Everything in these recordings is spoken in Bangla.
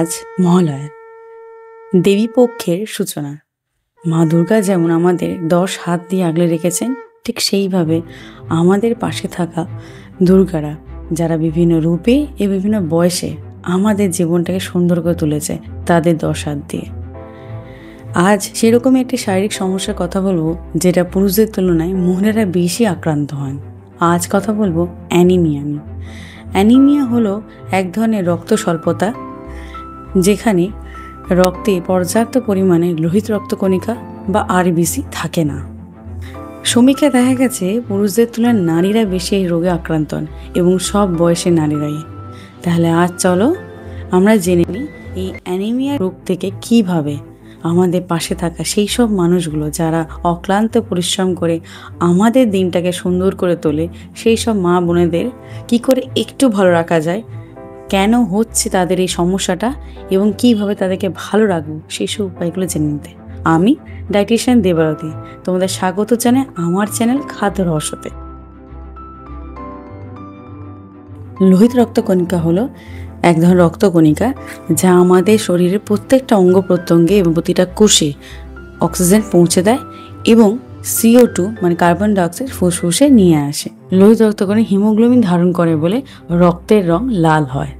আজ মহালয়া, দেবী পক্ষের সূচনা। মা দুর্গা যেমন আমাদের 10 হাত দিয়ে আগলে রেখেছেন, ঠিক সেইভাবে আমাদের পাশে থাকা দুর্গারা, যারা বিভিন্ন রূপে এবং বিভিন্ন বয়সে আমাদের জীবনটাকে সুন্দর করে তুলেছে তাদের 10 হাত দিয়ে। আজ সেরকমই একটি শারীরিক সমস্যার কথা বলবো, যেটা পুরুষদের তুলনায় মহিলারা বেশি আক্রান্ত হন। আজ কথা বলবো অ্যানিমিয়া নিয়ে। অ্যানিমিয়া হলো এক ধরনের রক্ত স্বল্পতা, যেখানে রক্তে পর্যাপ্ত পরিমাণে লোহিত রক্তকণিকা বা আরবিসি থাকে না। সমীক্ষায় দেখা গেছে পুরুষদের তুলনায় নারীরা বেশি এই রোগে আক্রান্ত হন, এবং সব বয়সের নারীরাই। তাহলে আজ চলো আমরা জেনে নিই এই অ্যানিমিয়া রোগ থেকে কিভাবে আমাদের পাশে থাকা সেই সব মানুষগুলো যারা অক্লান্ত পরিশ্রম করে আমাদের দিনটাকে সুন্দর করে তোলে, সেই সব মা বোনেদের কি করে একটু ভালো রাখা যায়, কেন হচ্ছে তাদের এই সমস্যাটা, এবং কিভাবে তাদেরকে ভালো রাখবো সেই সব উপায়গুলো জেনে নিতে আমি ডায়েটিশিয়ান দেবারতী তোমাদের স্বাগত জানাই আমার চ্যানেল খাদ্য রহস্যতে। লোহিত রক্তকণিকা হলো এক ধরনের রক্তকণিকা যা আমাদের শরীরের প্রত্যেকটা অঙ্গ প্রত্যঙ্গে এবং প্রতিটা কোষে অক্সিজেন পৌঁছে দেয় এবং CO2 মানে কার্বন ডাইঅক্সাইড ফুসফুসে নিয়ে আসে। লোহিত রক্তকণিকা হিমোগ্লোবিন ধারণ করে বলে রক্তের রং লাল হয়।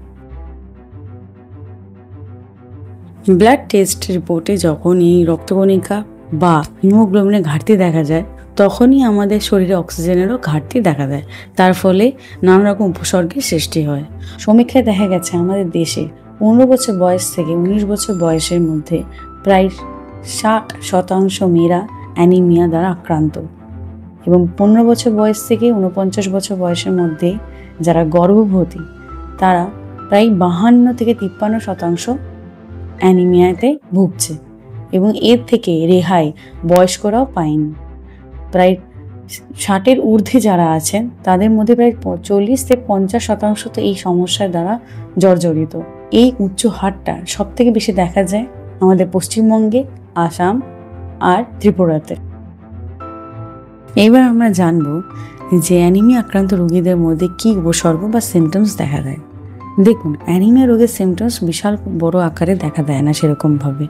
ব্লাড টেস্ট রিপোর্টে যখন এই রক্তকণিকা বা হিমোগ্লোবিনের ঘাটতি দেখা যায়, তখনই আমাদের শরীরে অক্সিজেনেরও ঘাটতি দেখা দেয়। তার ফলে নানা রকম উপসর্গের সৃষ্টি হয়। সমীক্ষায় দেখা গেছে আমাদের দেশে 15 বছর বয়স থেকে 19 বছর বয়সের মধ্যে প্রায় 60% মেয়েরা অ্যানিমিয়া দ্বারা আক্রান্ত, এবং 15 বছর বয়স থেকে 49 বছর বয়সের মধ্যে যারা গর্ভবতী তারা প্রায় 52 থেকে 53% অ্যানিমিয়াতে ভুগছে, এবং এর থেকে রেহাই বয়স্করাও পায়নি। প্রায় 60-এর ঊর্ধ্বে যারা আছেন তাদের মধ্যে প্রায় 40 থেকে 50% তো এই সমস্যার দ্বারা জর্জরিত। এই উচ্চ হারটা সব থেকে বেশি দেখা যায় আমাদের পশ্চিমবঙ্গে, আসাম আর ত্রিপুরাতে। এবার আমরা জানবো যে অ্যানিমিয়া আক্রান্ত রোগীদের মধ্যে কি উপসর্গ বা সিমটমস দেখা দেয়। দেখুন, অ্যানিমিয়া রোগের সিমটমস বিশাল বড় আকারে দেখা দেয় না সেরকমভাবে।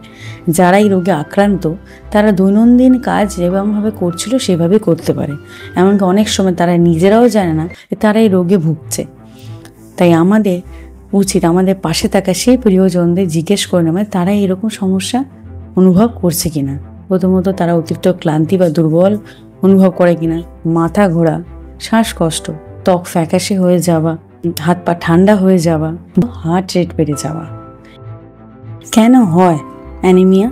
যারা এই রোগে আক্রান্ত তারা দৈনন্দিন কাজ যেভাবে করছিল সেভাবে করতে পারে, এমনকি অনেক সময় তারা নিজেরাও জানে না যে তারা এই রোগে ভুগছে। তাই আমাদের উচিত আমাদের পাশে থাকা সেই প্রিয়জনদের জিজ্ঞেস করে নেওয়া তারা এরকম সমস্যা অনুভব করছে কিনা। প্রথমত তারা অতিরিক্ত ক্লান্তি বা দুর্বল অনুভব করে কিনা, মাথা ঘোরা, শ্বাসকষ্ট, ত্বক ফ্যাকাশে হয়ে যাওয়া, হাত পা ঠান্ডা হয়ে যাওয়া, হার্ট রেট বেড়ে যাওয়া। কেন হয় অ্যানিমিয়া?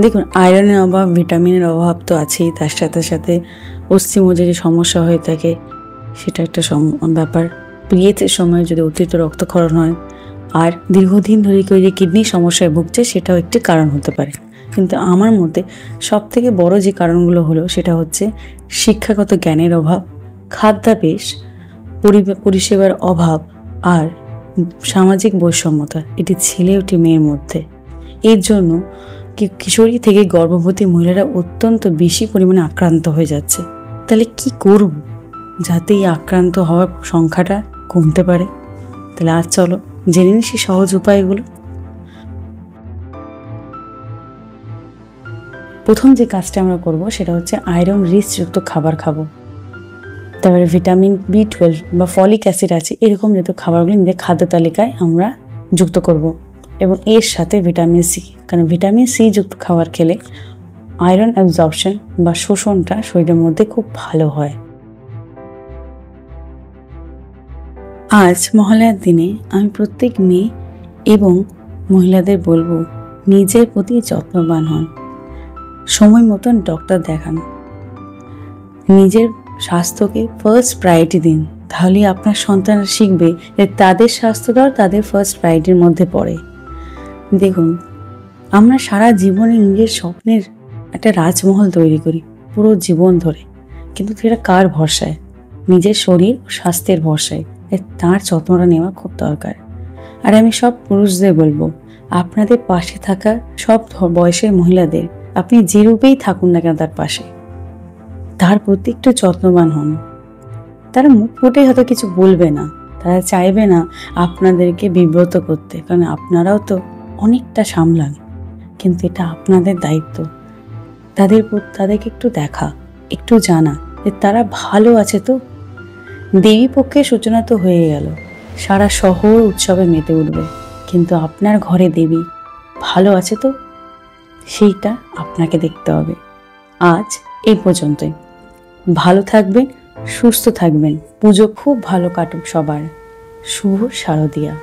দেখুন, আয়রনের অভাব, ভিটামিনের অভাব তো আছেই, তার সাথে সাথে অস্থিমজ্জার যে সমস্যা হয়ে থাকে সেটা একটা ব্যাপার। পিরিয়ডের সময় যদি অতিরিক্ত রক্তক্ষরণ হয়, আর দীর্ঘদিন ধরে কেউ যে কিডনির সমস্যায় ভুগছে সেটাও একটি কারণ হতে পারে। কিন্তু আমার মতে সব থেকে বড় যে কারণগুলো হলো সেটা হচ্ছে শিক্ষাগত জ্ঞানের অভাব, খাদ্যাভ্যাস, পরিষেবার অভাব, আর সামাজিক বৈষম্যতা, এটি ছেলে ওটি মেয়ের মধ্যে। এর জন্য কিশোরী থেকে গর্ভবতী মহিলারা অত্যন্ত বেশি পরিমাণে আক্রান্ত হয়ে যাচ্ছে। তাহলে কি করব যাতে এই আক্রান্ত হওয়ার সংখ্যাটা কমতে পারে? তাহলে আজ চলো জেনে নিই সেই সহজ উপায়গুলো। প্রথম যে কাজটা আমরা করব সেটা হচ্ছে আয়রন রিচ যুক্ত খাবার খাবো। তারপরে ভিটামিন B12 বা ফলিক অ্যাসিড আছে এরকম যত খাবারগুলো নিজের খাদ্য তালিকায় আমরা যুক্ত করব, এবং এর সাথে ভিটামিন সি, কারণ ভিটামিন সি যুক্ত খাবার খেলে আয়রন অ্যাবজর্পশন বা শোষণটা শরীরের মধ্যে খুব ভালো হয়। আজ মহালয়ার দিনে আমি প্রত্যেক মেয়ে এবং মহিলাদের বলবো নিজের প্রতি যত্নবান হন, সময় মতন ডক্টর দেখান, নিজের স্বাস্থ্যকে ফার্স্ট প্রায়োরিটি দিন। তাহলে আপনার সন্তানরা শিখবে যে তাদের স্বাস্থ্যটাও তাদের ফার্স্ট প্রায়োরিটির মধ্যে পড়ে। দেখুন, আমরা সারা জীবনে নিজের স্বপ্নের একটা রাজমহল তৈরি করি পুরো জীবন ধরে, কিন্তু সেটা কার ভরসায়? নিজের শরীর ও স্বাস্থ্যের ভরসায়। তার যত্নটা নেওয়া খুব দরকার। আর আমি সব পুরুষদের বলবো, আপনাদের পাশে থাকা সব বয়সের মহিলাদের আপনি যে রূপেই থাকুন না কেন তার পাশে, তার প্রতি একটু যত্নবান হন। তারা মুখ ফুটে হয়তো কিছু বলবে না, তারা চাইবে না আপনাদেরকে বিব্রত করতে, কারণ আপনারাও তো অনেকটা সামলান, কিন্তু এটা আপনাদের দায়িত্ব। তাদেরকে একটু দেখা, একটু জানা যে তারা ভালো আছে তো। দেবী পক্ষের সূচনা তো হয়ে গেল, সারা শহর উৎসবে মেতে উঠবে, কিন্তু আপনার ঘরে দেবী ভালো আছে তো, সেইটা আপনাকে দেখতে হবে। আজ এই পর্যন্তই। ভালো থাকবেন, সুস্থ থাকবেন, পুজো খুব ভালো কাটুক সবার। শুভ শারদিয়া।